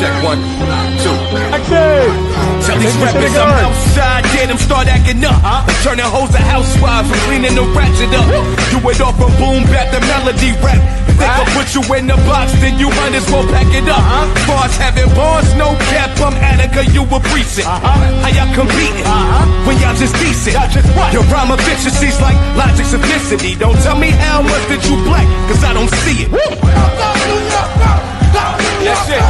Check 1, 2. Tell these Nigga, rappers should've I'm gone. outside, get them start acting up. Turning hoes to housewives and cleaning the ratchet up. Do it off from boom bap to melody rap. If they gon' put you in the box, then you might as well pack it up. Bars having bars, no cap, I'm Attica, you a precinct. How y'all competing when y'all just decent? Your rhyme efficiency's like logic simplicity. Don't tell me how much that you black, cause I don't see it. That's it.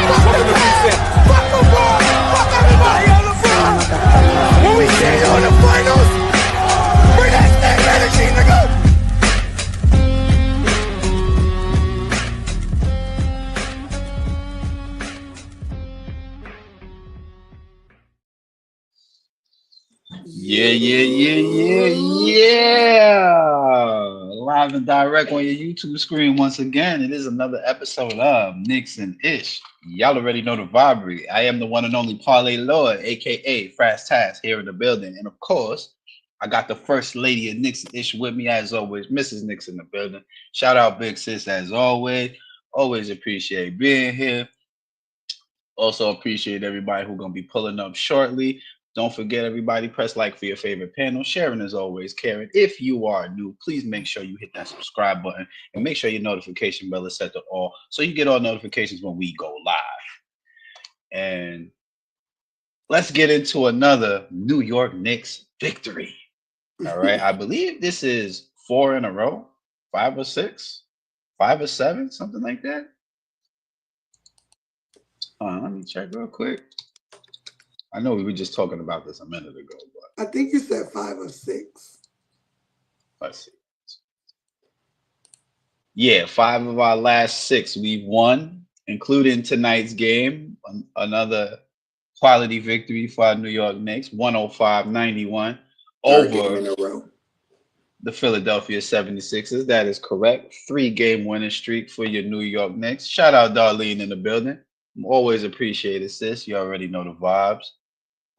Welcome to precinct. When we see you in the finals, bring that same energy, nigga. Yeah. Live and direct on your YouTube screen once again. It is another episode of Knicks and Ish. Y'all already know the vibe. I am the one and only Parlay Lord, aka Fast Task, here in the building. And of course, I got the first lady of Knicks and Ish with me as always, Mrs. Knicks in the building. Shout out Big Sis as always. Always appreciate being here. Also appreciate everybody who's going to be pulling up shortly. Don't forget, everybody, press like for your favorite panel. Sharing is always caring. If you are new, please make sure you hit that subscribe button and make sure your notification bell is set to all so you get all notifications when we go live. And let's get into another New York Knicks victory. All right. I believe this is 4 in a row, 5 or 6, 5 or 7, something like that. Let me check real quick. I know we were just talking about this a minute ago, but I think you said 5 or 6. let's see. Yeah, 5 of our last 6 we've won, including tonight's game. Another quality victory for our New York Knicks, 105-91 over the Philadelphia 76ers. That is correct. 3-game winning streak for your New York Knicks. Shout out Darlene in the building. Always appreciate it, sis. You already know the vibes.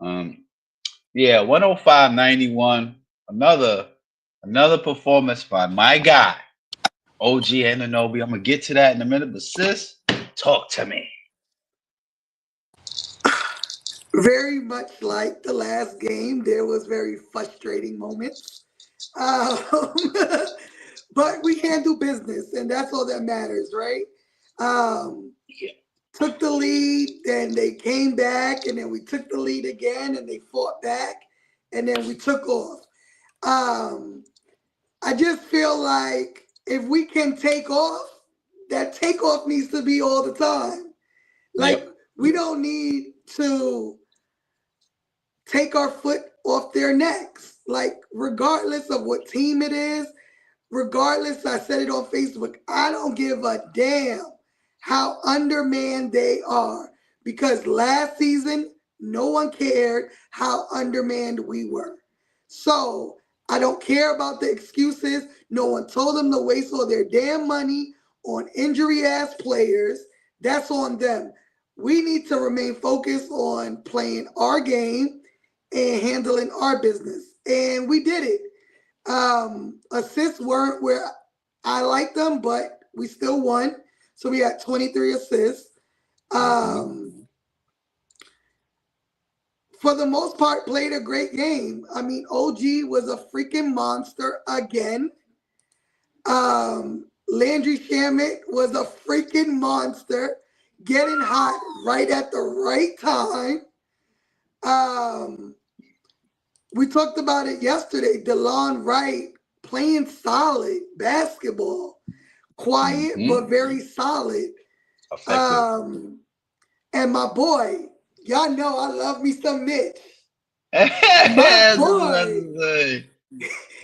105-91. Another performance by my guy, OG Anunoby. I'm gonna get to that in a minute, but sis, talk to me. Very much like the last game, there was very frustrating moments. But we handle business, and that's all that matters, right? Took the lead, then they came back, and then we took the lead again, and they fought back, and then we took off. I just feel like if we can take off, that takeoff needs to be all the time. Like, we don't need to take our foot off their necks. Like, regardless of what team it is, regardless, I said it on Facebook, I don't give a damn how undermanned they are, because last season, no one cared how undermanned we were. So I don't care about the excuses. No one told them to waste all their damn money on injury-ass players. That's on them. We need to remain focused on playing our game and handling our business. And we did it. Assists weren't where I liked them, but we still won. So we had 23 assists. For the most part, played a great game. I mean, OG was a freaking monster again. Landry Shamet was a freaking monster, getting hot right at the right time. We talked about it yesterday. DeLon Wright playing solid basketball. Quiet, but very solid. And my boy, y'all know I love me some Mitch. My boy.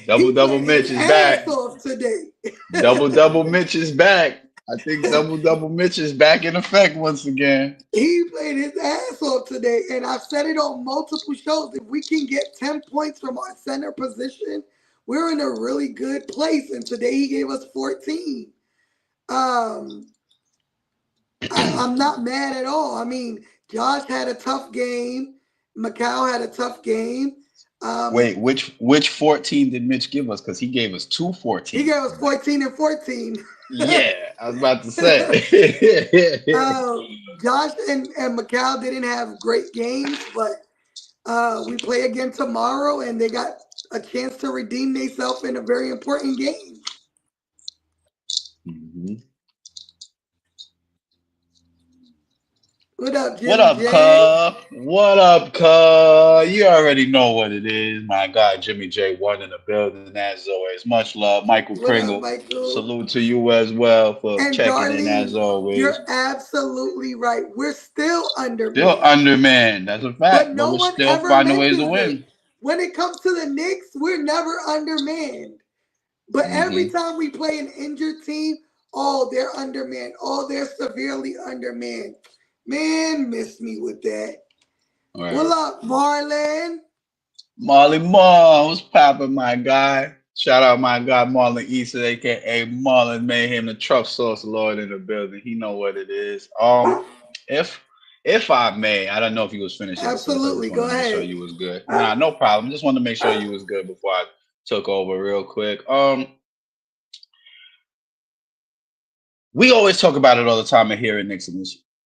Double Mitch is back. Off today. Double Mitch is back. I think double Mitch is back in effect once again. He played his ass off today, and I've said it on multiple shows. If we can get 10 points from our center position, we're in a really good place. And today he gave us 14. I'm not mad at all. I mean, Josh had a tough game. Mikal had a tough game. Wait, which 14 did Mitch give us? Because he gave us 2 14. He gave us 14 and 14. Yeah. I was about to say. Josh and Mikal didn't have great games, but we play again tomorrow, and they got a chance to redeem themselves in a very important game. Mm-hmm. What up, What Jimmy up, J? cuz? What up, cuz? You already know what it is. My guy, Jimmy J1 in the building, as always. Much love. Michael What up, Pringle. Michael? Salute to you as well for And checking in, as Darlene, always. you're absolutely right. We're still Still undermanned. undermanned. That's a But fact. But no we're one still ever finding ways to mentions it. win. When it comes to the Knicks, we're never undermanned. But every Mm-hmm. time we play an injured team, oh, they're undermanned. Oh, they're severely undermanned. Man, miss me with that. All What right. up, Marlon? Marley Marl, what's poppin', my guy? Shout out my guy Marlon Easton, aka Marlon Mayhem, the truck sauce lord in the building. He know what it is. If if I may, I don't know if you was finished yet, sis. I just Absolutely. want Go to make sure ahead. you was good. Nah, no problem. Just wanted to make sure you was good before I took over real quick. We always talk about it all the time here at Knicks.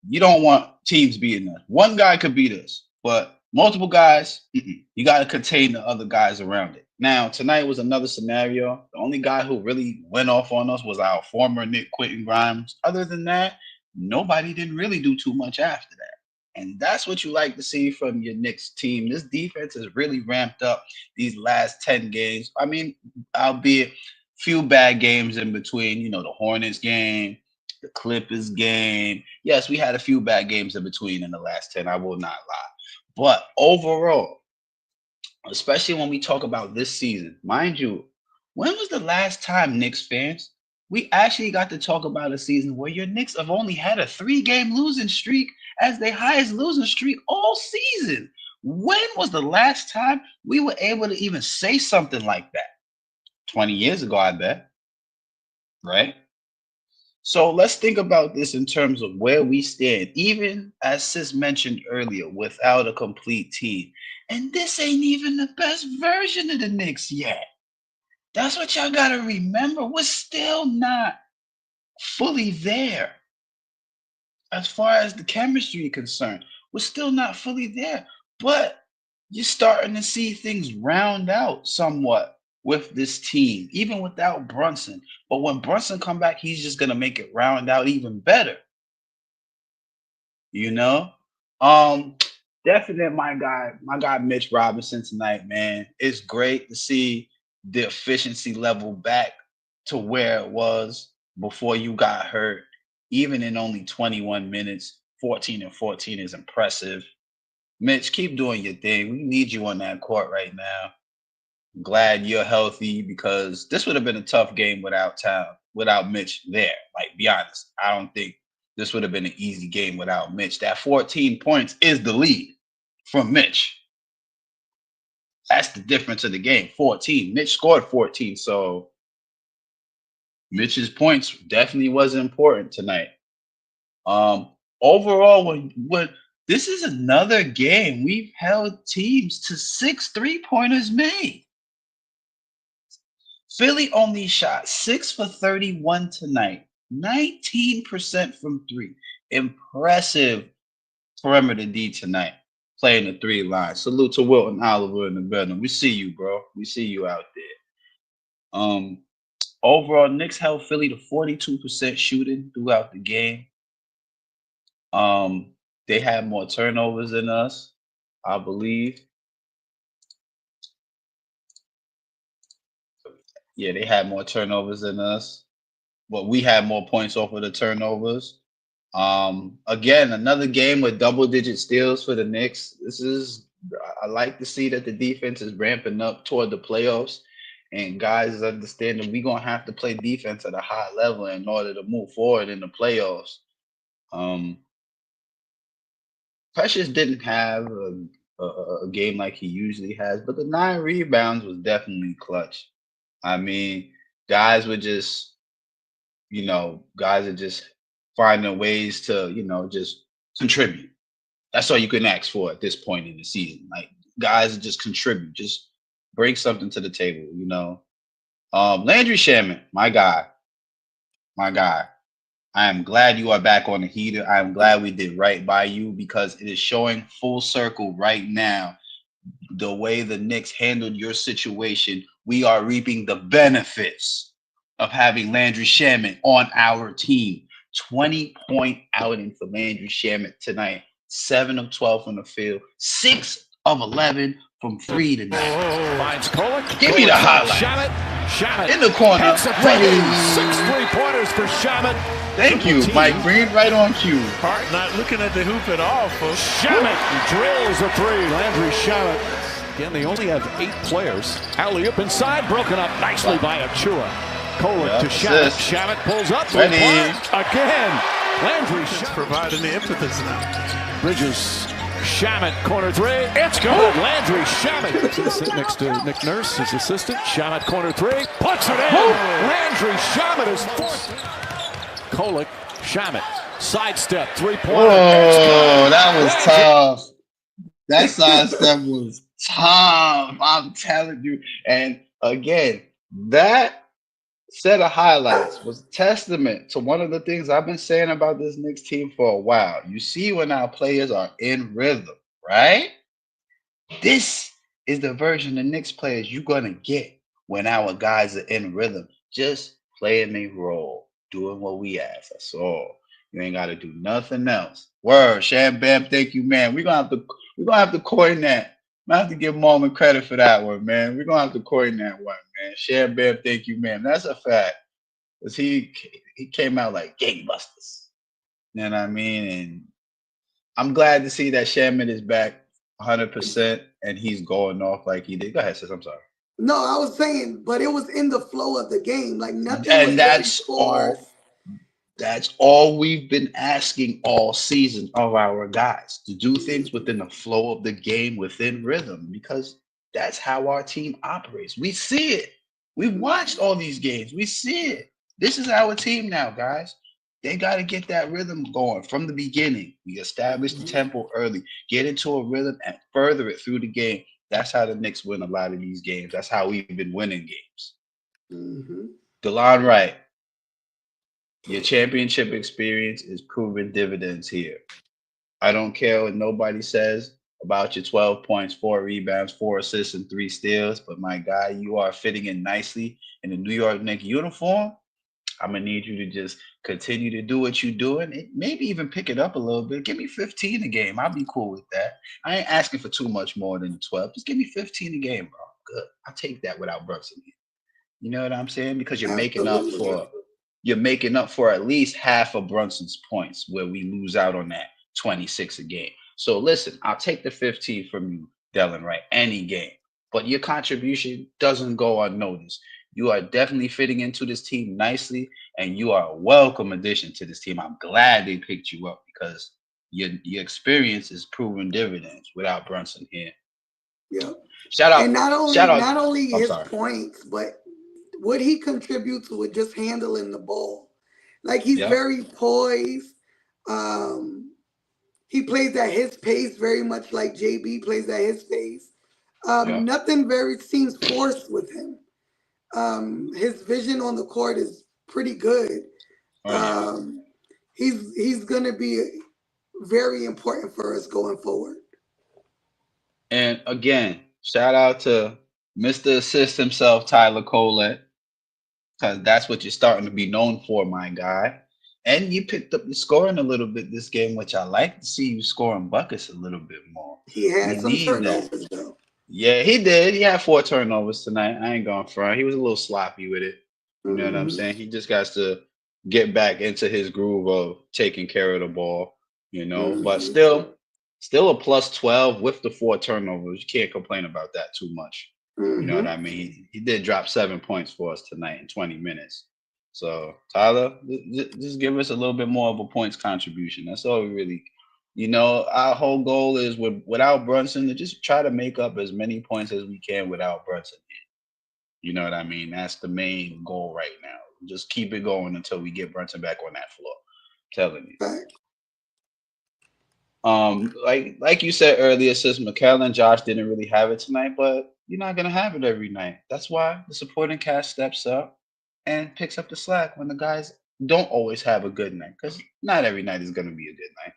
You don't want teams beating us. One guy could beat us, but multiple guys, you got to contain the other guys around it. Now, tonight was another scenario. The only guy who really went off on us was our former Nick Quentin Grimes. Other than that, nobody didn't really do too much after that. And that's what you like to see from your Knicks team. This defense has really ramped up these last 10 games. I mean, albeit few bad games in between, the Hornets game, the Clippers game. Yes, we had a few bad games in between in the last 10. I will not lie. But overall, especially when we talk about this season, mind you, when was the last time, Knicks fans, we actually got to talk about a season where your Knicks have only had a 3-game losing streak as their highest losing streak all season? When was the last time we were able to even say something like that? 20 years ago, I bet. Right? So let's think about this in terms of where we stand, even as Sis mentioned earlier, without a complete team. And this ain't even the best version of the Knicks yet. That's what y'all got to remember. We're still not fully there as far as the chemistry is concerned. We're still not fully there, but you're starting to see things round out somewhat with this team, even without Brunson. But when Brunson come back, he's just gonna make it round out even better. You know, um, definitely my guy Mitch Robinson tonight, man. It's great to see the efficiency level back to where it was before you got hurt. Even in only 21 minutes, 14 and 14 is impressive. Mitch, keep doing your thing. We need you on that court right now. Glad you're healthy because this would have been a tough game without Mitch there. Like, be honest, I don't think this would have been an easy game without Mitch. That 14 points is the lead from Mitch. That's the difference of the game. 14. Mitch scored 14, so Mitch's points definitely was important tonight. Overall, when this is another game, we've held teams to 6 3-pointers made. Philly only shot 6 for 31 tonight, 19% from three. Impressive perimeter D tonight, playing the 3 line. Salute to Wilton Oliver in the building. We see you, bro. We see you out there. Overall, Knicks held Philly to 42% shooting throughout the game. They had more turnovers than us, I believe. Yeah, they had more turnovers than us, but we had more points off of the turnovers. Again, another game with double-digit steals for the Knicks. I like to see that the defense is ramping up toward the playoffs, and guys understand that we're gonna have to play defense at a high level in order to move forward in the playoffs. Precious didn't have a game like he usually has, but the 9 rebounds was definitely clutch. I mean, guys were just, guys are just finding ways to, just contribute. That's all you can ask for at this point in the season. Like, guys just contribute, just bring something to the table. Landry Shamet, my guy. I am glad you are back on the heater. I am glad we did right by you because it is showing full circle right now. The way the Knicks handled your situation, we are reaping the benefits of having Landry Shamet on our team. 20-point outing for Landry Shamet tonight. 7 of 12 from the field, 6 of 11 from 3 tonight. Finds Kolek. Give me the highlight. Shamet In the corner. Ready. 6 3-pointers for Shamet. Thank you, Mike Green, right on cue. Hart not looking at the hoop at all, folks. Shamet drills a 3. Landry Shamet. Again, they only have 8 players. Alley-oop inside, broken up nicely by Achua. Kolek to Shamet. Shamet pulls up. Ready. Again. Landry Shamet providing the impetus now. Bridges. Shamet, corner 3. It's good. Landry Shamet. Sit next to Nick Nurse, his assistant. Shamet, corner 3. Puts it in. Landry Shamet is forced. Kolek, Shamet, sidestep, 3-pointer. Oh, that was tough. That sidestep was tough. I'm telling you. And again, that set of highlights was a testament to one of the things I've been saying about this Knicks team for a while. You see when our players are in rhythm, right? This is the version of Knicks players you're going to get when our guys are in rhythm. Just playing their role, doing what we ask. That's all. You ain't got to do nothing else. Word, Sham Bam, thank you, man. We're gonna have to coin that. I have to give Moment credit for that one, man. We're gonna have to coin that one, man. Sham Bam, thank you, man. That's a fact. Because he came out like gangbusters. You know what I mean? And I'm glad to see that Shaman is back 100% and he's going off like he did. Go ahead, sis. I'm sorry. No, I was saying, but it was in the flow of the game. Like nothing. And that's all we've been asking all season of our guys, to do things within the flow of the game, within rhythm, because that's how our team operates. We see it. We've watched all these games. We see it. This is our team now, guys. They got to get that rhythm going from the beginning. We establish the tempo early, get into a rhythm, and further it through the game. That's how the Knicks win a lot of these games. That's how we've been winning games. Mm-hmm. DeLon Wright, your championship experience is proving dividends here. I don't care what nobody says about your 12 points, 4 rebounds, 4 assists, and 3 steals, but my guy, you are fitting in nicely in the New York Knicks uniform. I'm going to need you to just continue to do what you're doing. Maybe even pick it up a little bit. Give me 15 a game. I'll be cool with that. I ain't asking for too much more than 12. Just give me 15 a game, bro. Good. I'll take that without Brunson here. You know what I'm saying? Because you're making up for at least half of Brunson's points where we lose out on that 26 a game. So listen, I'll take the 15 from you, Delon Wright, any game. But your contribution doesn't go unnoticed. You are definitely fitting into this team nicely, and you are a welcome addition to this team. I'm glad they picked you up because your experience is proving dividends without Brunson here. Yeah. Shout out. And not only his points, but what he contributes with just handling the ball. Like he's very poised. He plays at his pace, very much like JB plays at his pace. Nothing seems forced with him. His vision on the court is pretty good. He's going to be very important for us going forward. And again, shout out to Mr. Assist himself, Tyler Colette, because that's what you're starting to be known for, my guy. And you picked up the scoring a little bit this game, which I like to see you scoring buckets a little bit more. He had some turnovers, though. Yeah, he did. He had 4 turnovers tonight. I ain't going front. He was a little sloppy with it. You know what I'm saying? He just got to get back into his groove of taking care of the ball, you know. But still a plus 12 with the 4 turnovers. You can't complain about that too much. You know what I mean? He did drop 7 points for us tonight in 20 minutes. So, Tyler, just give us a little bit more of a points contribution. That's all we really, you know, our whole goal is without Brunson to just try to make up as many points as we can without Brunson. You know what I mean? That's the main goal right now. Just keep it going until we get Brunson back on that floor. I'm telling you. Like you said earlier, sis, Mikal and Josh didn't really have it tonight, but you're not gonna have it every night. That's why the supporting cast steps up and picks up the slack when the guys don't always have a good night because not every night is going to be a good night,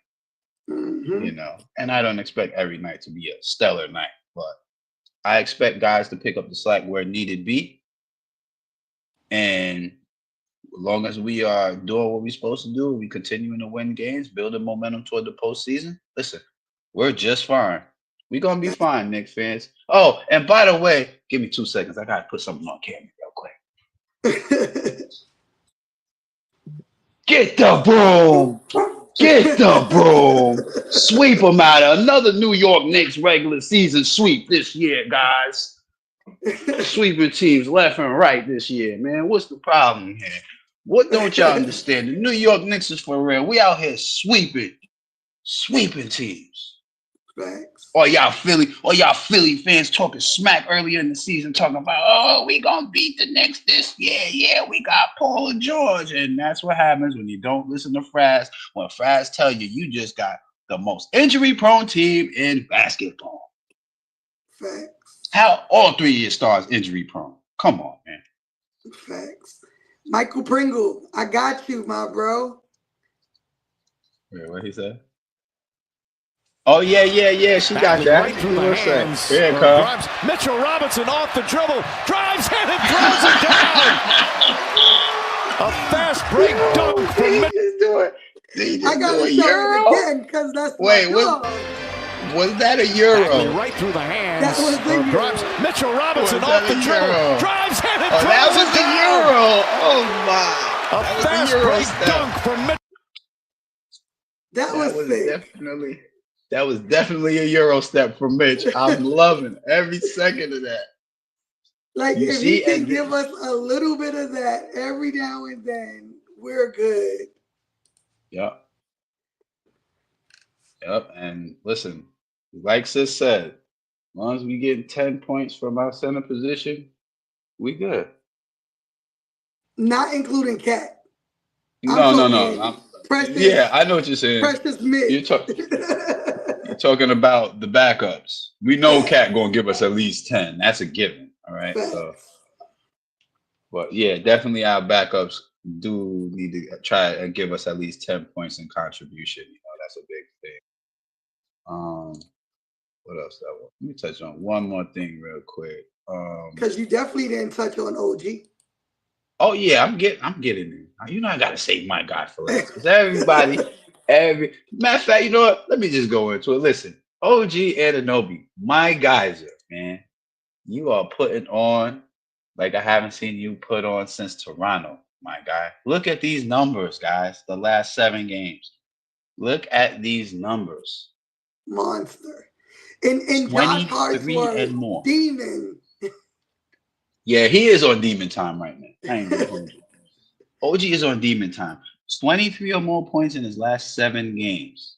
Mm-hmm. you know. And I don't expect every night to be a stellar night, but I expect guys to pick up the slack where needed be. And as long as we are doing what we're supposed to do, we continuing to win games, building momentum toward the postseason. Listen, we're just fine. We're gonna be fine, Knicks fans. Oh, and by the way, give me 2 seconds. I gotta put something on camera real quick. Get the broom. Get the broom. Sweep them out. Another New York Knicks regular season sweep this year, guys. Sweeping teams left and right this year, man. What's the problem here? What don't y'all understand? The New York Knicks is for real. We out here sweeping teams. Facts. Or y'all Philly fans talking smack earlier in the season, talking about, oh, we gonna beat the Knicks this year. Yeah, we got Paul George. And that's what happens when you don't listen to Fraz. When Fraz tell you you just got the most injury-prone team in basketball. Facts. How all 3 of your stars injury-prone? Come on, man. Facts. Michael Pringle, I got you, my bro. Wait, what he said? Oh, yeah. She got that. Right through the hands. Here it comes. Mitchell Robinson off the dribble. Drives in and throws it down. A fast break dunk from Mitchell. I got to show it again because that's Wait, was that a euro? Right through the hands. That was the euro. Mitchell Robinson off the dribble. Drives in and throws that was it the down. euro. Oh, my. A fast break dunk from Mitchell. That was sick. That was definitely a Euro step from Mitch. I'm loving every second of that. Like, if he can give us a little bit of that every now and then, we're good. Yep. And listen, like Sis said, as long as we get 10 points from our center position, we good. Not including Cat. No. Precious, yeah, I know what you're saying. Precious Mitch. You're talking about the backups. We know Cat gonna give us at least 10. That's a given. All right. So, but yeah, definitely our backups do need to try and give us at least 10 points in contribution. You know, that's a big thing. What else? Let me touch on one more thing real quick. Because you definitely didn't touch on OG. Oh yeah, I'm getting it. You know I gotta save my guy for last. Because everybody, matter of fact, you know what? Let me just go into it. Listen, OG Anunoby, my geyser, man. You are putting on like I haven't seen you put on since Toronto, my guy. Look at these numbers, guys. The last 7 games. Look at these numbers. Monster. And Josh Hart's and more. Demon. Yeah, he is on demon time right now. I ain't gonna hold you. OG is on demon time. 23 or more points in his last 7 games.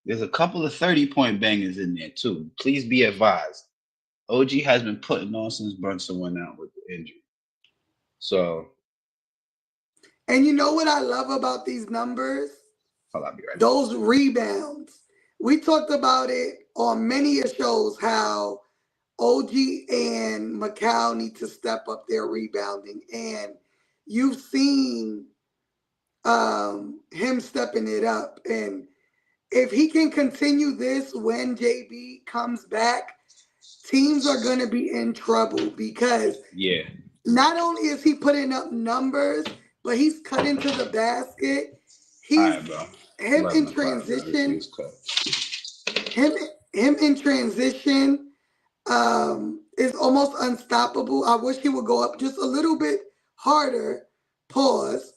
There's a couple of 30-point bangers in there too. Please be advised. OG has been putting on since Brunson went out with the injury. So. And you know what I love about these numbers? I'll be right back. Those rebounds. We talked about it on many shows how OG and Mikal need to step up their rebounding. And you've seen him stepping it up. And if he can continue this when JB comes back, teams are going to be in trouble because not only is he putting up numbers, but he's cutting to the basket. Him in transition is almost unstoppable. I wish he would go up just a little bit harder. Pause.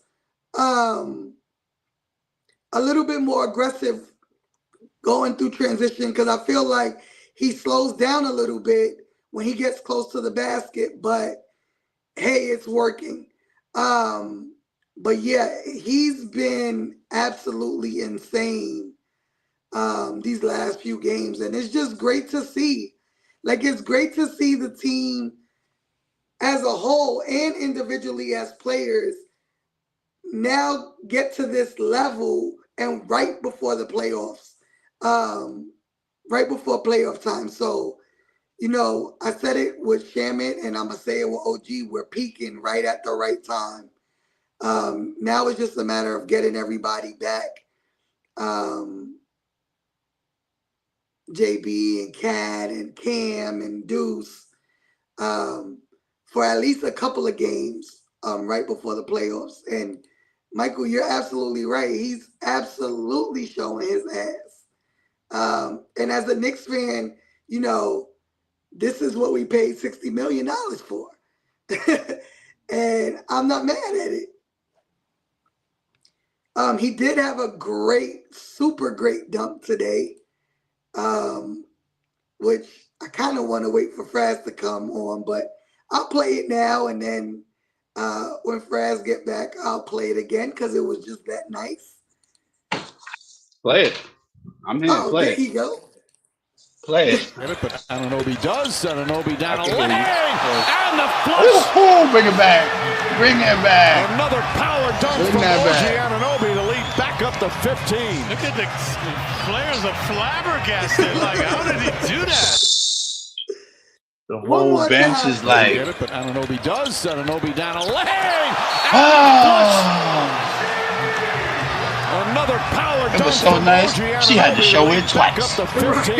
A little bit more aggressive going through transition because I feel like he slows down a little bit when he gets close to the basket. But hey, it's working. But yeah, he's been absolutely insane these last few games. And it's just great to see. Like, it's great to see the team as a whole and individually as players now get to this level and right before the playoffs, right before playoff time. So, you know, I said it with Shamet and I'm going to say it with OG. We're peaking right at the right time. Now it's just a matter of getting everybody back. JB and Cat and Cam and Deuce for at least a couple of games right before the playoffs. And Michael, you're absolutely right. He's absolutely showing his ass. And as a Knicks fan, this is what we paid $60 million for. And I'm not mad at it. He did have a super great dunk today, which I kind of want to wait for Fraz to come on, but I'll play it now, and then when Fraz get back, I'll play it again because it was just that nice. Play it. I'm here. Play it. There you go. Play it. But Anunoby does. Anunoby down a lane. And the flush. Bring it back. Bring it back. Another power dunk from OG Anunoby to lead back up to 15. Look at the players are flabbergasted. Like, how did he do that? The whole bench is like. But Anunoby does. Anunoby down a lane. Another power dunk. It was so nice. She had to show it twice. Look at the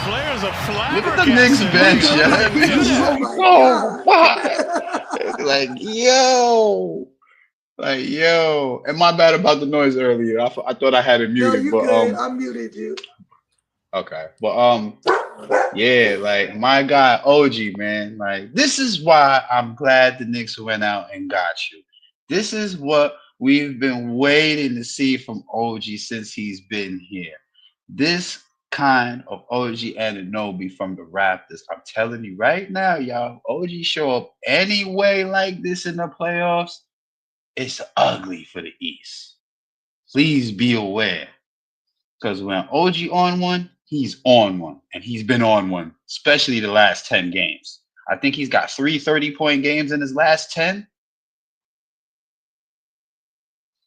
players are flabbergasted. Look at the Knicks bench, Like, yo. And my bad about the noise earlier. I thought I had it muted. No, good. I muted you. Okay. But yeah, like my guy OG, man. Like, this is why I'm glad the Knicks went out and got you. This is what we've been waiting to see from OG since he's been here. This kind of OG Anunoby from the Raptors. I'm telling you right now, y'all, OG show up any way like this in the playoffs, it's ugly for the East. Please be aware. Because when OG on one, he's on one. And he's been on one, especially the last 10 games. I think he's got 3 30-point games in his last 10.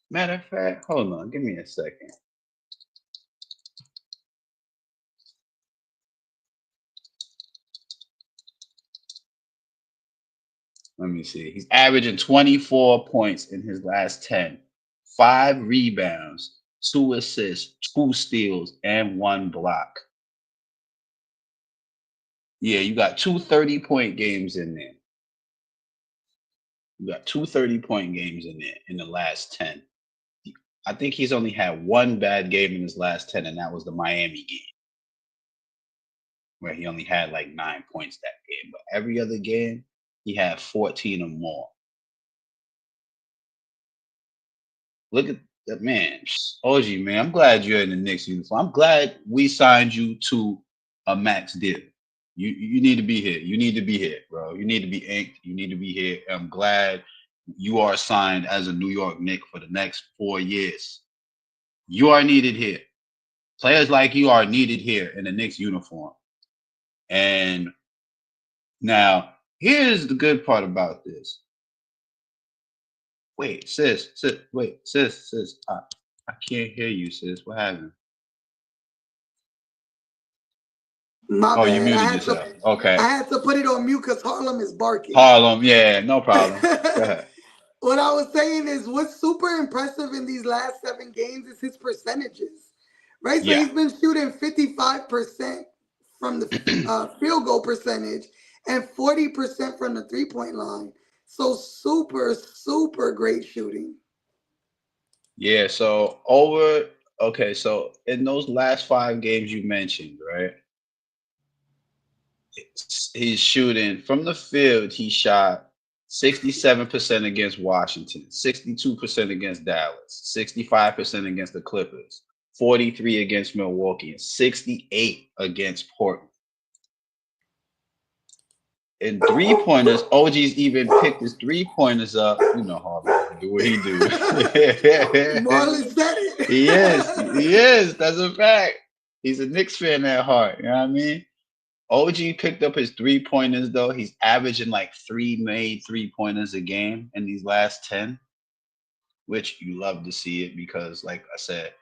Matter of fact, hold on, give me a second. Let me see. He's averaging 24 points in his last 10, 5 rebounds, 2 assists, 2 steals, and 1 block. Yeah, you got 2 30-point games in there. You got 2 30-point games in there in the last 10. I think he's only had 1 bad game in his last 10, and that was the Miami game, where he only had like 9 points that game. But every other game, he had 14 or more. Look at that, man. OG, man, I'm glad you're in the Knicks uniform. I'm glad we signed you to a max deal. You need to be here. You need to be here, bro. You need to be inked. You need to be here. I'm glad you are signed as a New York Knick for the next 4 years. You are needed here. Players like you are needed here in the Knicks uniform. And now, here's the good part about this. Wait, sis. I can't hear you, sis. What happened? My bad. You muted yourself. Okay. I had to put it on mute because Harlem is barking. Harlem, yeah, no problem. Go ahead. What I was saying is what's super impressive in these last 7 games is his percentages, right? So he's been shooting 55% from the field goal percentage and 40% from the 3-point line. So super, super great shooting. Yeah, so so in those last 5 games you mentioned, right? He's shooting from the field, he shot 67% against Washington, 62% against Dallas, 65% against the Clippers, 43 against Milwaukee, and 68 against Portland. In 3-pointers, OG's even picked his 3-pointers up. You know Harvey do what he do. Marlon said it. He is. That's a fact. He's a Knicks fan at heart. You know what I mean? OG picked up his 3-pointers, though. He's averaging like 3 made 3-pointers a game in these last 10, which you love to see it because, like I said,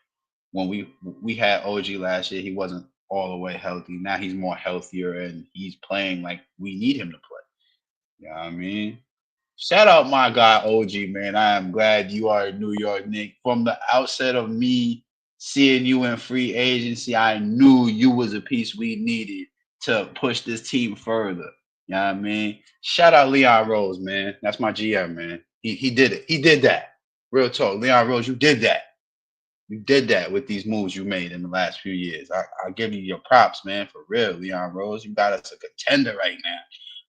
when we had OG last year, he wasn't all the way healthy. Now he's more healthier and he's playing like we need him to play. You know what I mean? Shout out my guy OG, man. I am glad you are a New York Knicks. From the outset of me seeing you in free agency, I knew you was a piece we needed to push this team further. You know what I mean? Shout out Leon Rose, man. That's my GM, man. He did it. He did that. Real talk. Leon Rose, you did that. You did that with these moves you made in the last few years. I give you your props, man, for real, Leon Rose. You got us a contender right now,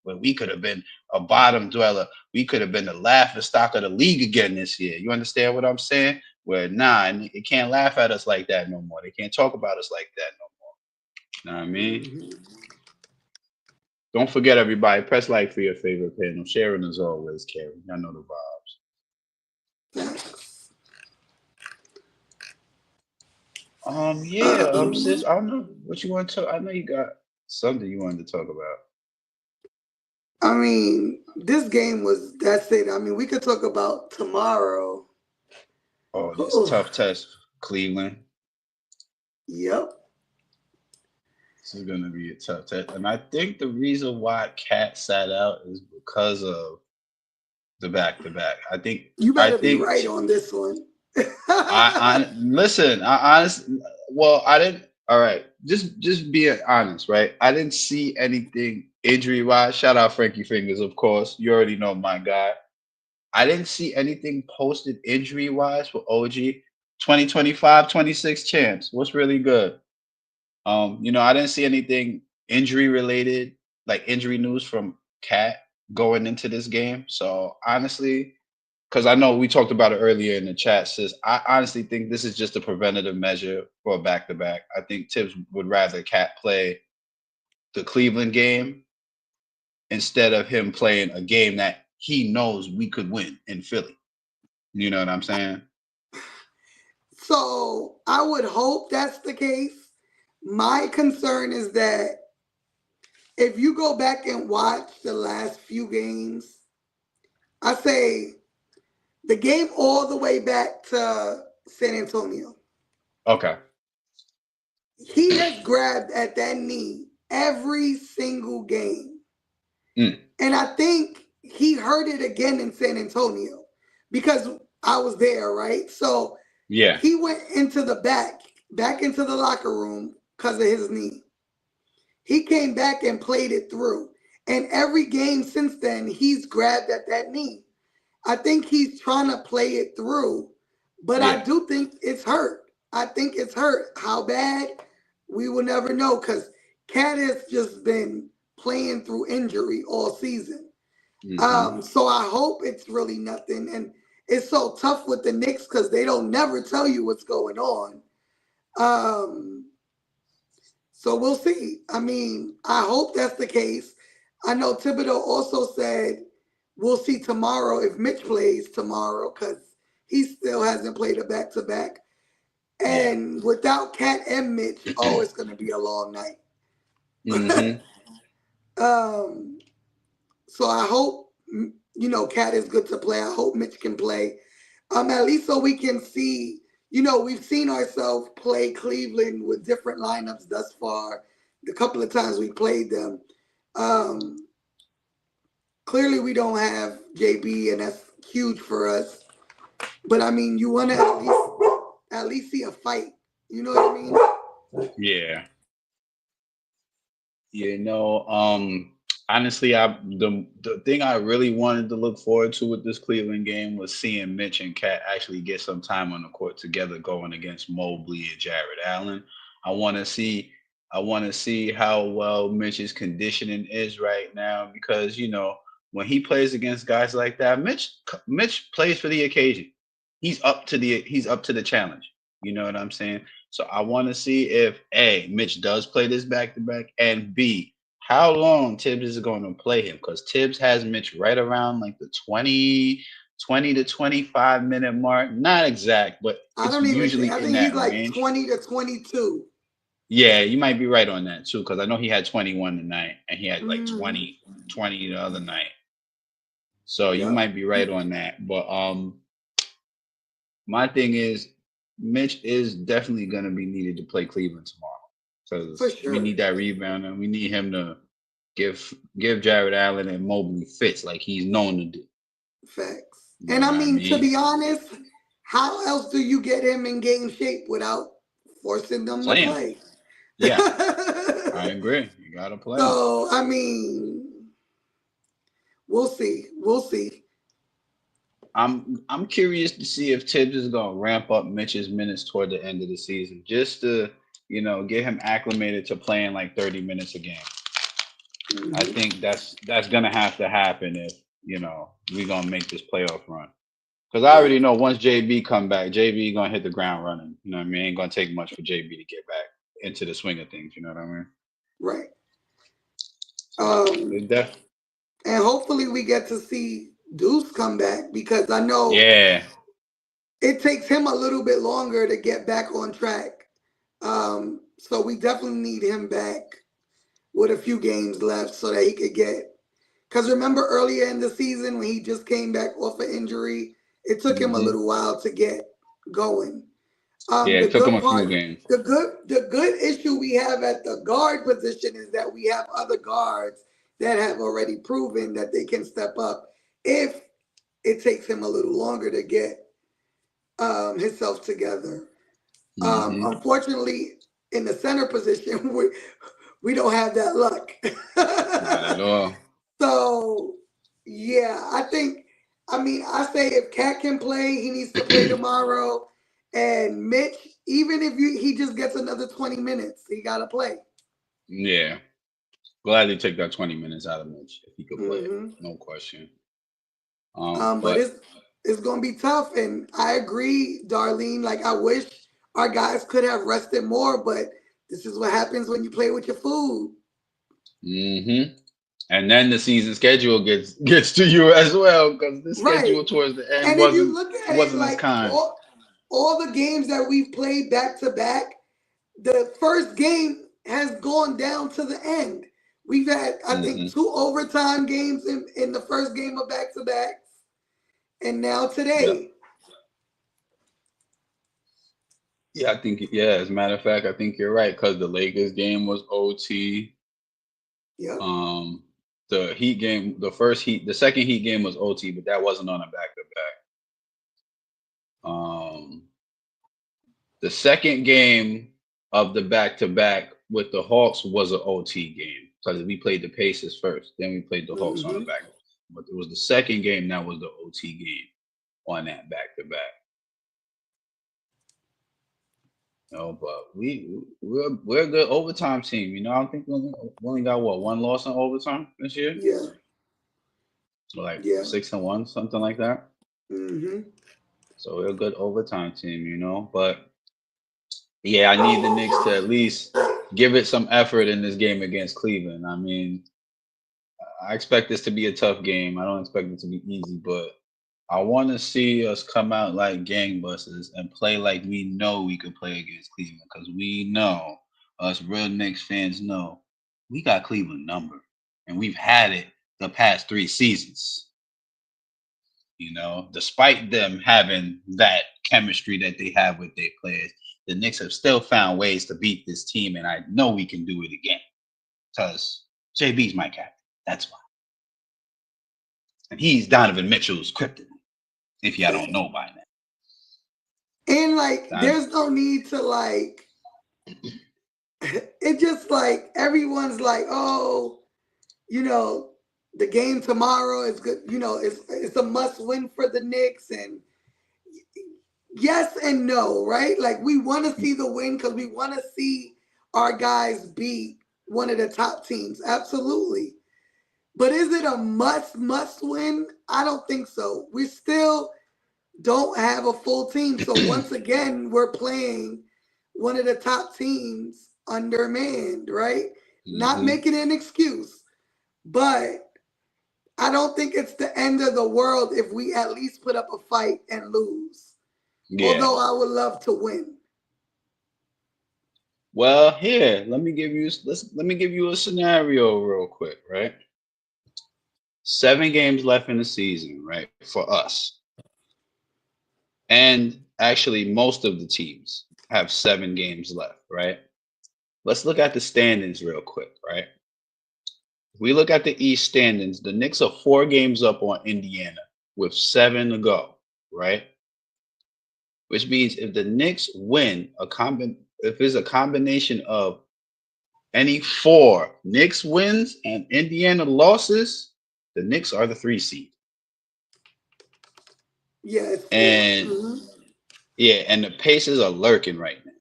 where we could have been a bottom dweller. We could have been the laughing stock of the league again this year. You understand what I'm saying? Where it can't laugh at us like that no more. They can't talk about us like that no more. You know what I mean? Don't forget, everybody, press like for your favorite panel. Sharing as always, Karen. Y'all know the vibes. Sis, I don't know what you want to talk. I know you got something you wanted to talk about. I mean, this game that's it. I mean, we could talk about tomorrow. Oh, this tough test, Cleveland. Yep. This is gonna be a tough test. And I think the reason why Cat sat out is because of the back-to-back. I think you better be right on this one. I didn't. All right, just being honest, right? I didn't see anything injury-wise. Shout out Frankie Fingers, of course. You already know my guy. I didn't see anything posted injury-wise for OG. 2025, 26 champs. What's really good? I didn't see anything injury-related, like injury news from Cat going into this game. So honestly, because I know we talked about it earlier in the chat, sis. I honestly think this is just a preventative measure for a back-to-back. I think Tibbs would rather Cat play the Cleveland game instead of him playing a game that he knows we could win in Philly. You know what I'm saying? So I would hope that's the case. My concern is that if you go back and watch the last few games, I say the game all the way back to San Antonio. Okay. He has grabbed at that knee every single game. And I think he heard it again in San Antonio because I was there, right? So yeah, he went into the back into the locker room because of his knee. He came back and played it through. And every game since then, he's grabbed at that knee. I think he's trying to play it through, but I do think it's hurt. I think it's hurt. How bad? We will never know because Cat has just been playing through injury all season. So I hope it's really nothing. And it's so tough with the Knicks because they don't never tell you what's going on. So we'll see. I mean, I hope that's the case. I know Thibodeau also said we'll see tomorrow if Mitch plays tomorrow because he still hasn't played a back-to-back. And without Cat and Mitch, it's going to be a long night. So I hope, Cat is good to play. I hope Mitch can play. At least so we can see, we've seen ourselves play Cleveland with different lineups thus far. The couple of times we played them. Clearly we don't have JB, and that's huge for us. But, I mean, you want to at least see a fight. You know what I mean? Yeah. Honestly, the thing I really wanted to look forward to with this Cleveland game was seeing Mitch and Cat actually get some time on the court together going against Mobley and Jared Allen. I want to see how well Mitch's conditioning is right now because, when he plays against guys like that, Mitch plays for the occasion. He's up to the challenge. You know what I'm saying? So I want to see if A, Mitch does play this back-to-back, and B, how long Tibbs is going to play him, because Tibbs has Mitch right around like the 20 to 25 minute mark. Not exact, but it's usually in that range. 20 to 22. Yeah, you might be right on that too, because I know he had 21 tonight and he had like 20 the other night. So you might be right on that. But my thing is, Mitch is definitely going to be needed to play Cleveland tomorrow. Because we need that rebound, and we need him to give Jared Allen and Mobley fits like he's known to do. Facts. You And know I what I mean, to mean? be honest, how else do you get him in game shape without forcing them to Play him. play? Yeah, I agree. You gotta play him. So, I mean, we'll see. We'll see. I'm curious to see if Tibbs is gonna ramp up Mitch's minutes toward the end of the season, just to get him acclimated to playing like 30 minutes a game. I think that's gonna have to happen if we're gonna make this playoff run. Because I already know once JB come back, JB gonna hit the ground running. You know what I mean? Ain't gonna take much for JB to get back into the swing of things. You know what I mean? Right. And hopefully we get to see Deuce come back, because I know it takes him a little bit longer to get back on track. So we definitely need him back with a few games left so that he could get. Because remember earlier in the season when he just came back off an injury, it took him a little while to get going. It took him a few games. The good issue we have at the guard position is that we have other guards that have already proven that they can step up if it takes him a little longer to get himself together. Unfortunately, in the center position, we don't have that luck. Not at all. So, yeah, I say if Cat can play, he needs to play tomorrow. And Mitch, even if he just gets another 20 minutes, he got to play. Yeah. Gladly take that 20 minutes out of Mitch if he could play. No question. But it's going to be tough. And I agree, Darlene. Like, I wish our guys could have rested more, but this is what happens when you play with your food. And then the season schedule gets to you as well, because the schedule towards the end wasn't as kind. All the games that we've played back to back, the first game has gone down to the end. We've had, I think, 2 overtime games in the first game of back to backs, and now today. Yeah, I think as a matter of fact, I think you're right, because the Lakers game was OT. Yeah. The Heat game, the second Heat game was OT, but that wasn't on a back-to-back. The second game of the back-to-back with the Hawks was an OT game, because we played the Pacers first, then we played the Hawks on the back. But it was the second game that was the OT game on that back-to-back. But we're a good overtime team. I don't think we only got one loss in overtime this year. Yeah. Like 6-1, something like that. So we're a good overtime team, But yeah, I need the Knicks to at least give it some effort in this game against Cleveland. I mean, I expect this to be a tough game. I don't expect it to be easy, but I want to see us come out like gangbusters and play like we know we could play against Cleveland, because we know, us real Knicks fans know, we got Cleveland number, and we've had it the past 3 seasons. Despite them having that chemistry that they have with their players, the Knicks have still found ways to beat this team, and I know we can do it again, because JB's my captain. That's why. And he's Donovan Mitchell's kryptonite, if y'all don't know by now. And there's no need to it just everyone's oh, the game tomorrow is good. It's a must win for the Knicks, and yes and no, right? We want to see the win because we want to see our guys beat one of the top teams. Absolutely. But is it a must win? I don't think so. We still don't have a full team. So once again, we're playing one of the top teams undermanned, right? Not making an excuse, but I don't think it's the end of the world if we at least put up a fight and lose. Although I would love to win. Well, here, let me give you a scenario real quick, right? 7 games left in the season, right, for us. And actually, most of the teams have 7 games left, right? Let's look at the standings real quick, right? If we look at the East standings, the Knicks are 4 games up on Indiana with 7 to go, right? Which means if the Knicks win if it's a combination of any 4 Knicks wins and Indiana losses, the Knicks are the 3 seed. Yeah, it's 4. And and the Pacers are lurking right now.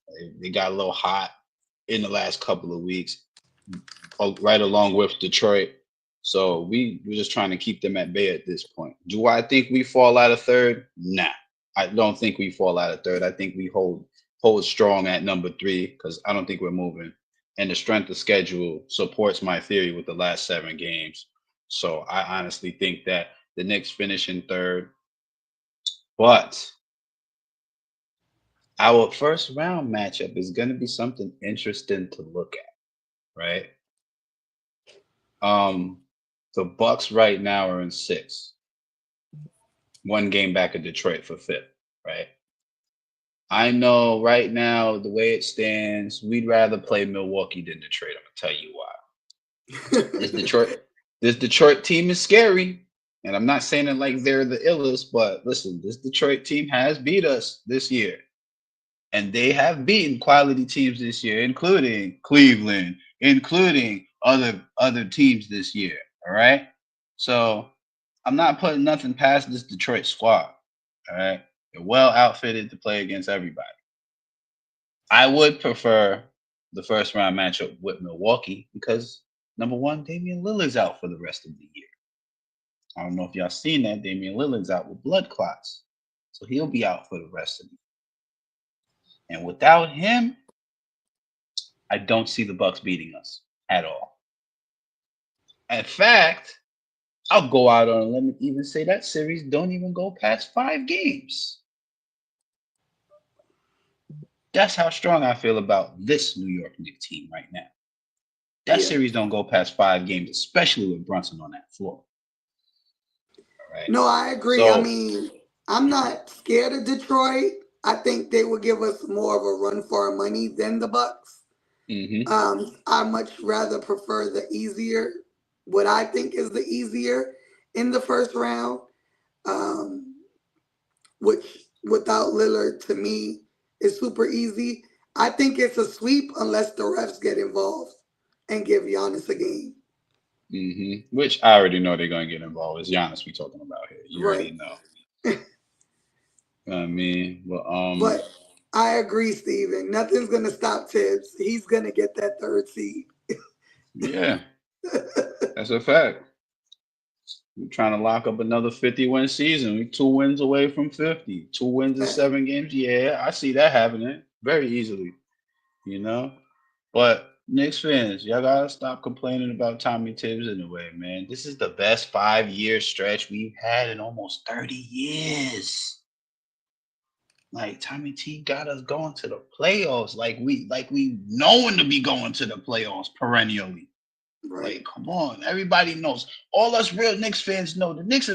They got a little hot in the last couple of weeks, right along with Detroit. So we're just trying to keep them at bay at this point. Do I think we fall out of 3rd? Nah, I don't think we fall out of 3rd. I think we hold strong at number 3 because I don't think we're moving. And the strength of schedule supports my theory with the last 7 games. So I honestly think that the Knicks finish in 3rd. But our first round matchup is going to be something interesting to look at, right? The Bucks right now are in 6th, 1 game back of Detroit for 5th, right? I know right now the way it stands, we'd rather play Milwaukee than Detroit. I'm gonna tell you why. This Detroit team is scary, and I'm not saying it like they're the illest, but listen, this Detroit team has beat us this year. And they have beaten quality teams this year, including Cleveland, including other teams this year. All right. So I'm not putting nothing past this Detroit squad. All right. They're well outfitted to play against everybody. I would prefer the first round matchup with Milwaukee because number 1, Damian Lillard's out for the rest of the year. I don't know if y'all seen that. Damian Lillard's out with blood clots. So he'll be out for the rest of the year. And without him, I don't see the Bucks beating us at all. In fact, I'll go out on a limb and even say that series don't even go past 5 games. That's how strong I feel about this New York Knicks team right now. That series don't go past 5 games, especially with Brunson on that floor. All right. No, I agree. So, I mean, I'm not scared of Detroit. I think they would give us more of a run for our money than the Bucks. I much rather prefer what I think is the easier in the first round, which without Lillard to me is super easy. I think it's a sweep unless the refs get involved and give Giannis a game. Which I already know they're going to get involved. It's Giannis we talking about here. You already know. I mean, but I agree, Steven. Nothing's gonna stop Tibbs. He's gonna get that 3rd seed. Yeah, that's a fact. We're trying to lock up another 50-win season. We're 2 wins away from 50. 2 wins in 7 games. Yeah, I see that happening very easily. You know, but Knicks fans, y'all gotta stop complaining about Tommy Tibbs anyway, man. This is the best 5-year stretch we've had in almost 30 years. Like Tommy T got us going to the playoffs, like we known to be going to the playoffs perennially. Right. Like, come on, everybody knows. All us real Knicks fans know the Knicks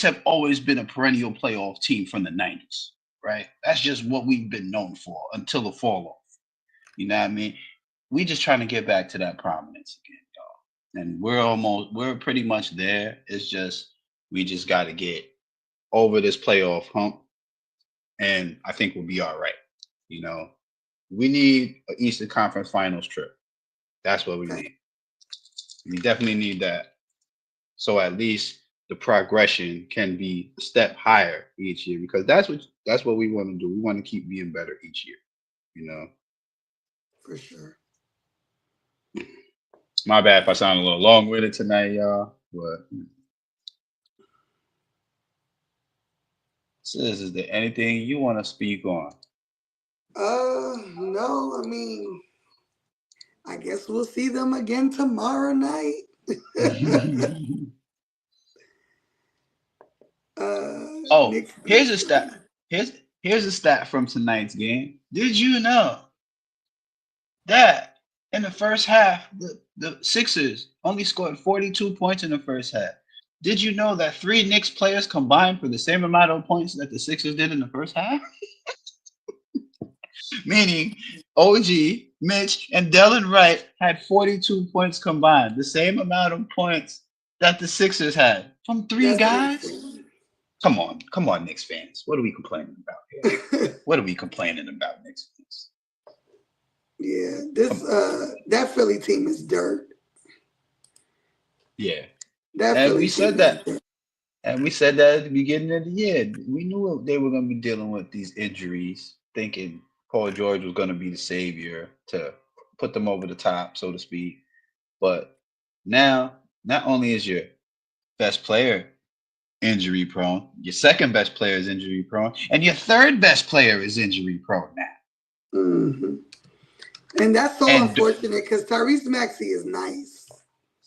have always been a perennial playoff team from the 90s, right? That's just what we've been known for until the fall off. You know what I mean? We just trying to get back to that prominence again, y'all. And we're pretty much there. It's just we just got to get over this playoff hump. And I think we'll be all right. You know, we need an Eastern Conference Finals trip. That's what we need. We definitely need that. So at least the progression can be a step higher each year because that's what we want to do. We want to keep being better each year. You know, for sure. My bad if I sound a little long-winded tonight, y'all. But Sis, is there anything you want to speak on? No. I mean, I guess we'll see them again tomorrow night. Here's a stat. Here's a stat from tonight's game. Did you know that in the first half, the Sixers only scored 42 points in the first half? Did you know that 3 Knicks players combined for the same amount of points that the Sixers did in the first half? Meaning OG, Mitch, and Delon Wright had 42 points combined, the same amount of points that the Sixers had from 3 guys. Come on, Knicks fans. What are we complaining about here? What are we complaining about, Knicks fans? Yeah, that Philly team is dirt. Yeah. That And Philly we team said is that. dirt. And we said that at the beginning of the year. We knew they were going to be dealing with these injuries, thinking Paul George was going to be the savior to put them over the top, so to speak. But now, not only is your best player injury prone, your second best player is injury prone, and your third best player is injury prone now. Mm-hmm. And that's so And unfortunate because Tyrese Maxey is nice.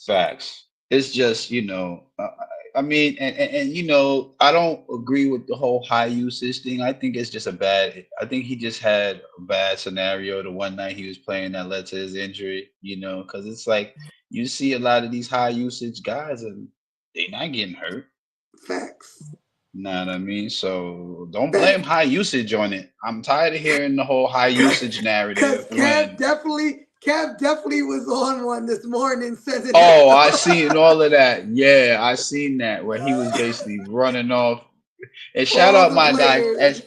facts. It's just, I mean, and I don't agree with the whole high usage thing. I think it's just I think he just had a bad scenario the one night he was playing that led to his injury, because it's like you see a lot of these high usage guys and they're not getting hurt. Facts. Know what I mean? So don't Facts. blame high usage on it. I'm tired of hearing the whole high usage narrative. Kev definitely was on one this morning. Oh, I seen all of that. Yeah, I seen that where he was basically running off. And shout all out the my guy. players.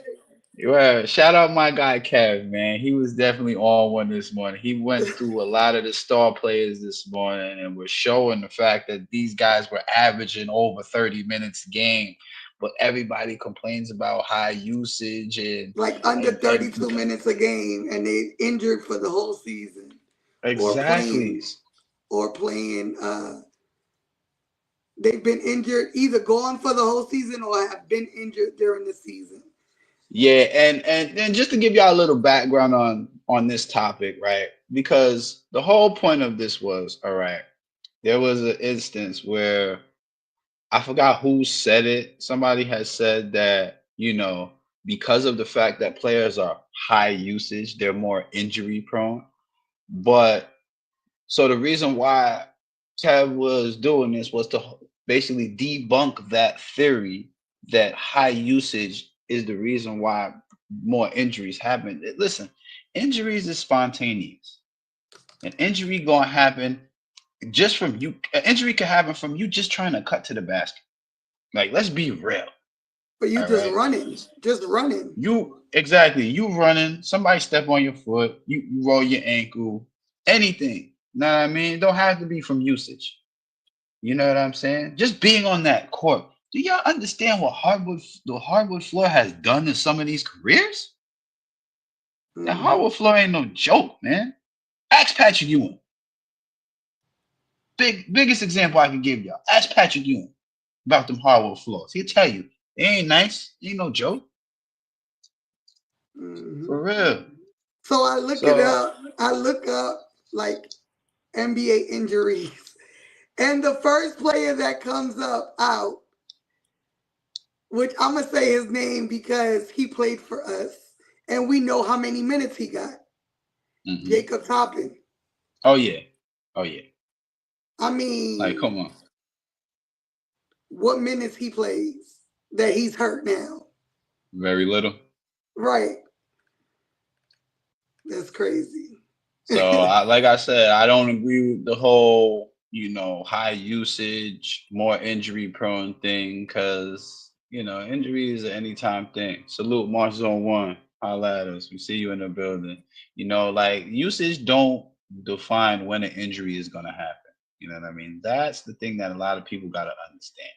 Well, shout out my guy Kev, man. He was definitely on one this morning. He went through a lot of the star players this morning and was showing the fact that these guys were averaging over 30 minutes a game. But everybody complains about high usage and like under 32 minutes a game, and they injured for the whole season. Exactly. Or playing. They've been injured, either gone for the whole season or have been injured during the season. Yeah, and just to give y'all a little background on this topic, right? Because the whole point of this was, all right, there was an instance where I forgot who said it. Somebody has said that, because of the fact that players are high usage, they're more injury prone. But so the reason why Kev was doing this was to basically debunk that theory that high usage is the reason why more injuries happen. Listen, injuries is spontaneous. An injury gonna happen just from you. An injury can happen from you just trying to cut to the basket. Like, let's be real. But you just running. You running, somebody step on your foot, you roll your ankle, anything. Know what I mean? It don't have to be from usage. You know what I'm saying? Just being on that court. Do y'all understand what the hardwood floor has done to some of these careers? That hardwood floor ain't no joke, man. Ask Patrick Ewing. Biggest example I can give y'all. Ask Patrick Ewing about them hardwood floors. He'll tell you they ain't nice. Ain't no joke. For real. So I look it up. I look up like NBA injuries. And the first player that comes up out, which I'm going to say his name because he played for us, and we know how many minutes he got. Jacob Toppin. Oh, yeah. I mean, like, come on. What minutes he plays that he's hurt now? Very little. Right. That's crazy. So, like I said, I don't agree with the whole, high usage, more injury prone thing because, injury is an anytime thing. Salute March Zone 1. Holla at us. We see you in the building. Like usage don't define when an injury is going to happen. You know what I mean? That's the thing that a lot of people got to understand.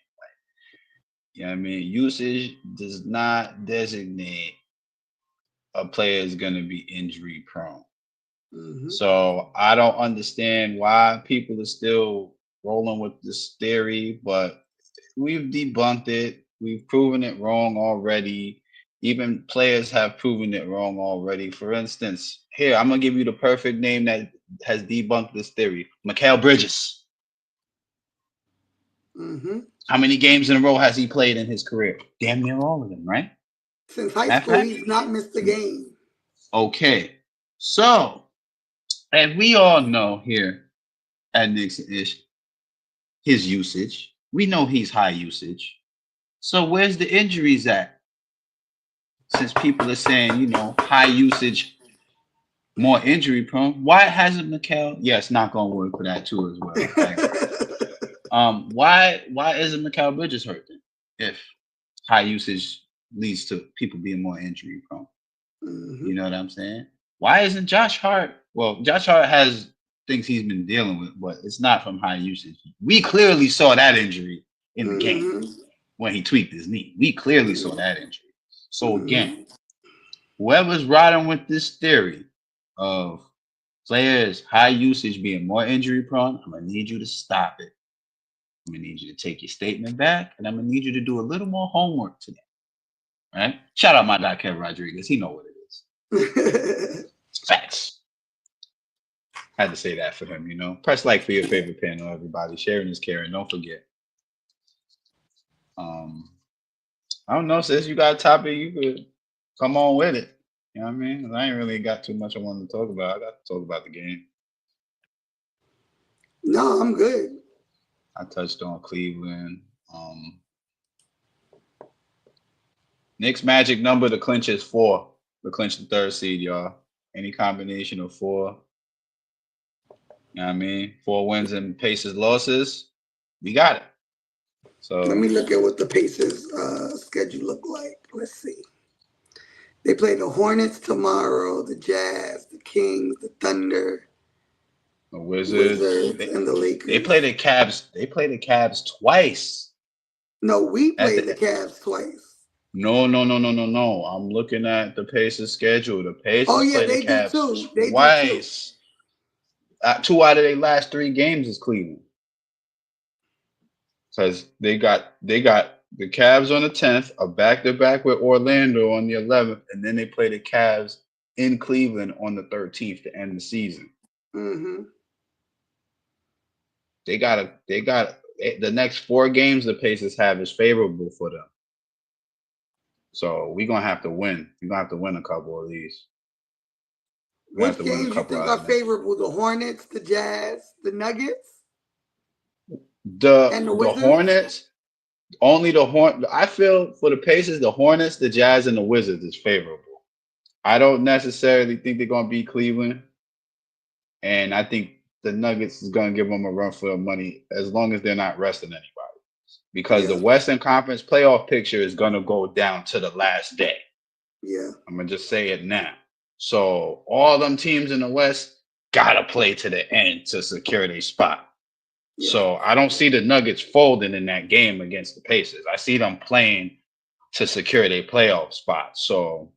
You know what I mean? Usage does not designate a player is going to be injury prone. So I don't understand why people are still rolling with this theory, but we've debunked it. We've proven it wrong already. Even players have proven it wrong already. For instance, here, I'm going to give you the perfect name that has debunked this theory. Mikal Bridges. How many games in a row has he played in his career? Damn near all of them, right? Since high school, he's not missed a game. Okay. So, and we all know here at Knicks Ish, his usage. We know he's high usage. So where's the injuries at? Since people are saying, high usage, more injury prone. Why hasn't Mikal? Yes, knock on wood for that too as well. Why isn't Mikal Bridges hurt then? If high usage leads to people being more injury prone. Mm-hmm. You know what I'm saying? Why isn't Josh Hart? Well, Josh Hart has things he's been dealing with, but it's not from high usage. We clearly saw that injury in the game when he tweaked his knee. We clearly saw that injury. So again, whoever's riding with this theory of players high usage being more injury prone, I'm gonna need you to stop it. I'm gonna need you to take your statement back, and I'm gonna need you to do a little more homework today. All right? Shout out my guy Kev Rodriguez. He know what it is. Facts. Had to say that for him, you know. Press like for your favorite panel, everybody. Sharing is caring. Don't forget. I don't know, sis. You got a topic, you could come on with it. You know what I mean? I ain't really got too much I wanted to talk about. I got to talk about the game. No, I'm good. I touched on Cleveland. Knicks magic number to clinch is 4. To clinch the 3rd seed, y'all. Any combination of 4. You know what I mean? 4 wins and Pacers losses. We got it. So let me look at what the Pacers schedule look like. Let's see. They play the Hornets tomorrow, the Jazz, the Kings, the Thunder, the Wizards and the Lakers. They play the Cavs. They play the Cavs twice. No, we played the Cavs twice. No. I'm looking at the Pacers schedule. The Pacers play the Cavs twice. 2 out of their last 3 games is Cleveland. Because they got the Cavs on the 10th, a back-to-back with Orlando on the 11th, and then they play the Cavs in Cleveland on the 13th to end the season. Mm-hmm. They got the next 4 games the Pacers have is favorable for them. So we're gonna have to win. We're gonna have to win a couple of these. Which games you think are favorable? The Hornets, the Jazz, the Nuggets? The Hornets, only the I feel for the Pacers, the Hornets, the Jazz, and the Wizards is favorable. I don't necessarily think they're gonna beat Cleveland, and I think the Nuggets is gonna give them a run for their money as long as they're not resting anybody. Because the Western Conference playoff picture is gonna go down to the last day. Yeah, I'm gonna just say it now. So all them teams in the West gotta play to the end to secure their spot. Yeah. So I don't see the Nuggets folding in that game against the Pacers. I see them playing to secure their playoff spot. So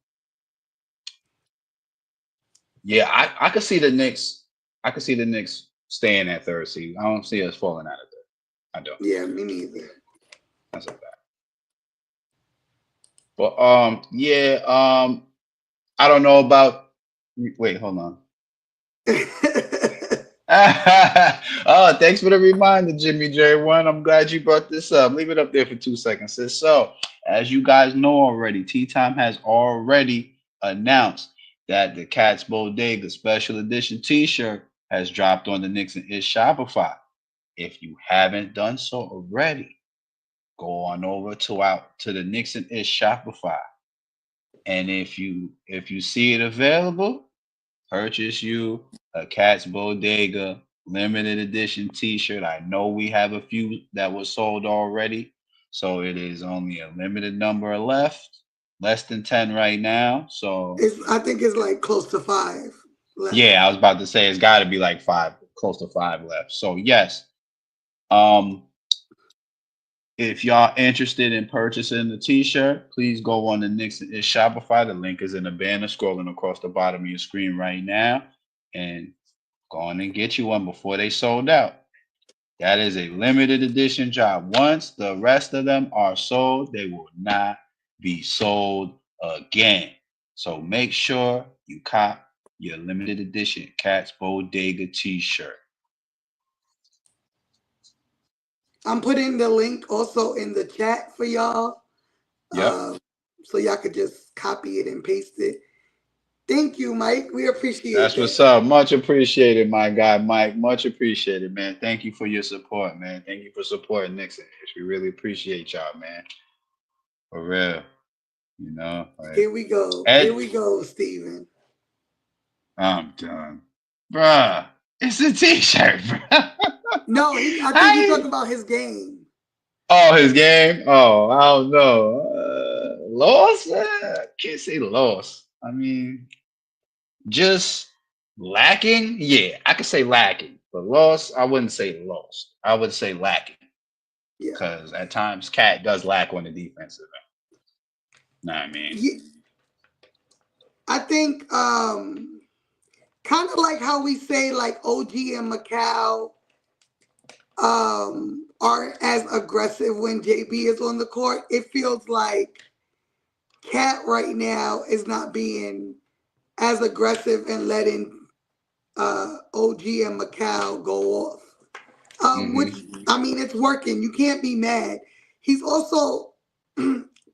yeah, I could see the Knicks. I could see the Knicks staying at 3rd seed. I don't see us falling out of there. I don't. Yeah, me neither. That's a fact. But I don't know about. Wait, hold on. Oh, thanks for the reminder, Jimmy J1. I'm glad you brought this up. Leave it up there for 2 seconds, sis. So, as you guys know already, Tea Time has already announced that the Cats Bodega Special Edition T-shirt has dropped on the Knicks and Ish Shopify. If you haven't done so already, go on over to the Knicks and Ish Shopify, and if you see it available, purchase you a Cats Bodega limited edition T-shirt. I know we have a few that was sold already, so it is only a limited number left, less than 10 right now. So I think it's like close to 5 left. Yeah, I was about to say it's got to be like 5, close to 5 left. So yes, if y'all interested in purchasing the T-shirt, please go on the Knicks and Ish Shopify. The link is in the banner scrolling across the bottom of your screen right now, and go on and get you one before they sold out. That is a limited edition job. Once the rest of them are sold, they will not be sold again. So make sure you cop your limited edition Cats Bodega T-shirt. I'm putting the link also in the chat for y'all. Yeah. So y'all could just copy it and paste it. Thank you, Mike. We appreciate it. That's what's up. Much appreciated, my guy, Mike. Much appreciated, man. Thank you for your support, man. Thank you for supporting Knicks and Ish. We really appreciate y'all, man. For real. You know. Like, here we go. Here we go, Steven. I'm done. Bruh. It's a T-shirt, bruh. No, I think you're talking about his game. Oh, his game? Oh, I don't know. Loss? Can't say loss. I mean, just lacking. Yeah, I could say lacking, but loss, I wouldn't say lost. I would say lacking Yeah. because at times Cat does lack on the defensive end. Know what I mean? Yeah. I think kind of like how we say like OG and Mikal aren't as aggressive when JB is on the court. It feels like Cat right now is not being as aggressive and letting OG and Mikal go off. Which, I mean, it's working. You can't be mad. He's also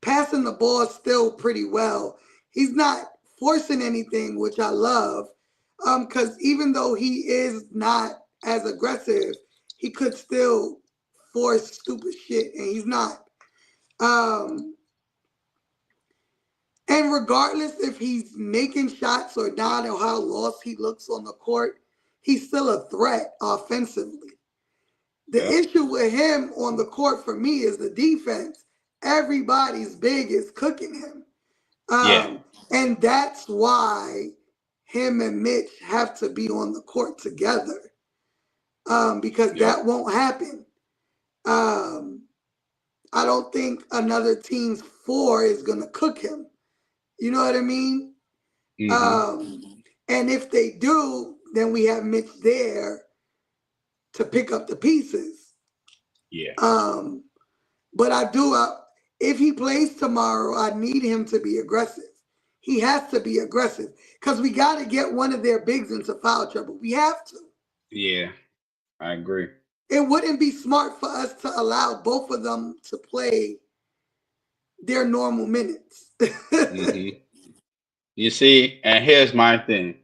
passing the ball still pretty well. He's not forcing anything, which I love. Because even though he is not as aggressive, he could still force stupid shit, and he's not. And regardless if he's making shots or not, or how lost he looks on the court, he's still a threat offensively. The issue with him on the court for me is the defense. Everybody's big is cooking him. And that's why him and Mitch have to be on the court together. Because that won't happen. I don't think another team's 4 is going to cook him. You know what I mean? And if they do, then we have Mitch there to pick up the pieces. Yeah. But I do, if he plays tomorrow, I need him to be aggressive. He has to be aggressive because we got to get one of their bigs into foul trouble. We have to. Yeah, I agree. It wouldn't be smart for us to allow both of them to play their normal minutes. You see, and here's my thing.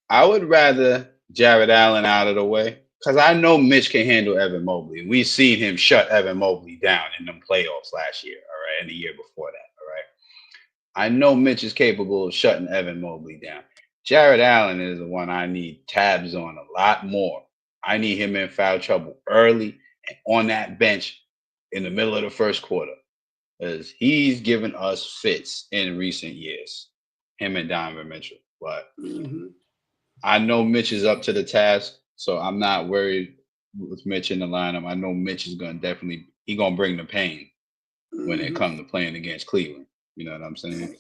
I would rather Jared Allen out of the way because I know Mitch can handle Evan Mobley. We've seen him shut Evan Mobley down in them playoffs last year, all right, and the year before that, all right. I know Mitch is capable of shutting Evan Mobley down. Jared Allen is the one I need tabs on a lot more. I need him in foul trouble early and on that bench in the middle of the first quarter because he's given us fits in recent years, him and Donovan Mitchell. But I know Mitch is up to the task, so I'm not worried with Mitch in the lineup. I know Mitch is going to he's going to bring the pain when it comes to playing against Cleveland. You know what I'm saying?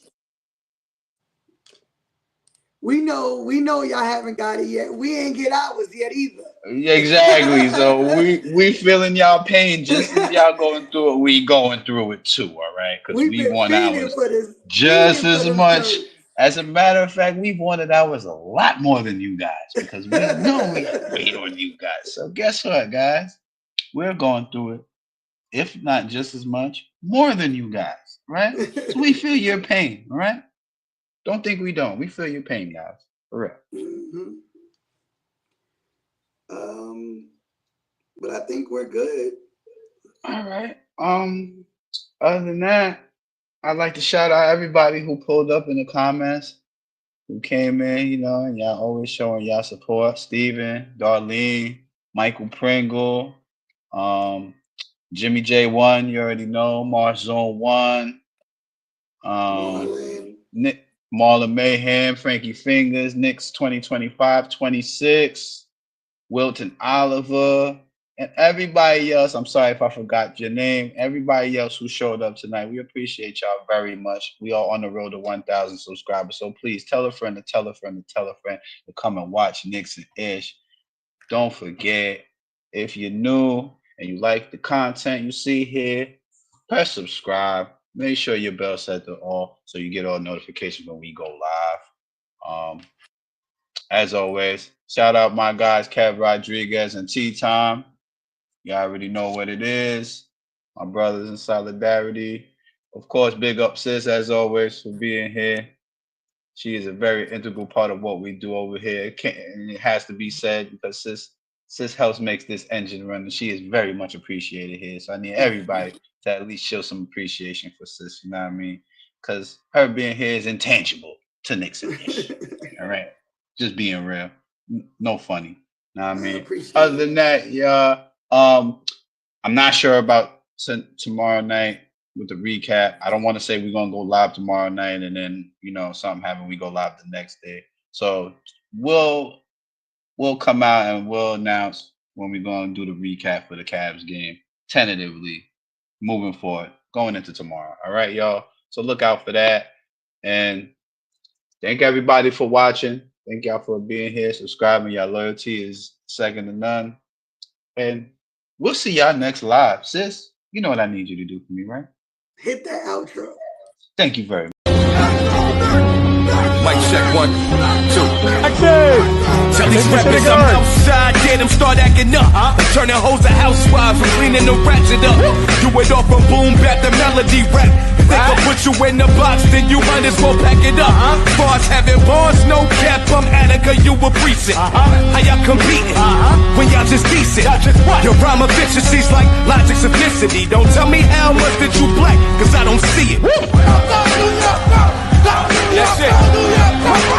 We know y'all haven't got it yet. We ain't get ours yet either. Exactly. So we feeling y'all pain just as y'all going through it. We going through it too, all right? Because we want ours just as much. As a matter of fact, we've wanted ours a lot more than you guys because we know we got to wait on you guys. So guess what, guys? We're going through it, if not just as much, more than you guys, right? So we feel your pain, all right? Don't think we don't. We feel your pain, guys. For real. But I think we're good. All right. Other than that, I'd like to shout out everybody who pulled up in the comments, who came in, you know, and y'all always showing y'all support. Steven, Darlene, Michael Pringle, Jimmy J1, you already know, Marsh Zone 1, Nick, Marlon Mayhem, Frankie Fingers, Knicks 2025, 26, Wilton Oliver, and everybody else. I'm sorry if I forgot your name. Everybody else who showed up tonight, we appreciate y'all very much. We are on the road to 1,000 subscribers. So please tell a friend to tell a friend to tell a friend to come and watch Knicks and Ish. Don't forget, if you're new and you like the content you see here, press subscribe. Make sure your bell set to all so you get all notifications when we go live. As always, shout out my guys, Kev Rodriguez and T-Time. You already know what it is. My brothers in solidarity. Of course, big up sis, as always, for being here. She is a very integral part of what we do over here. It has to be said because sis helps makes this engine run, and she is very much appreciated here. So I need everybody to at least show some appreciation for sis, you know what I mean? Because her being here is intangible to Knicks and Ish. All right? Just being real. No funny. You know what I mean? Other than that, yeah, I'm not sure about tomorrow night. with the recap. I don't want to say we're gonna go live tomorrow night and then something happen, we go live the next day. So we'll come out and we'll announce when we're gonna do the recap for the Cavs game tentatively moving forward, going into tomorrow. All right, y'all. So look out for that. And thank everybody for watching. Thank y'all for being here, subscribing. Y'all loyalty is second to none. And we'll see y'all next live. Sis, you know what I need you to do for me, right? Hit that outro. Thank you very much. Mic check 1, 2. Tell these rappers I'm outside, get them start acting up. Turning hoes to housewives and cleaning the ratchet up. Do it off from boom bap the melody rap. If they gon' put you in the box, then you might as well pack it up. Bars having bars, no cap, I'm Attica, you a precinct. How y'all competing when y'all just decent? Your rhyme efficiency's like logic's ethnicity. Don't tell me how much that you black, cause I don't see it. That's it.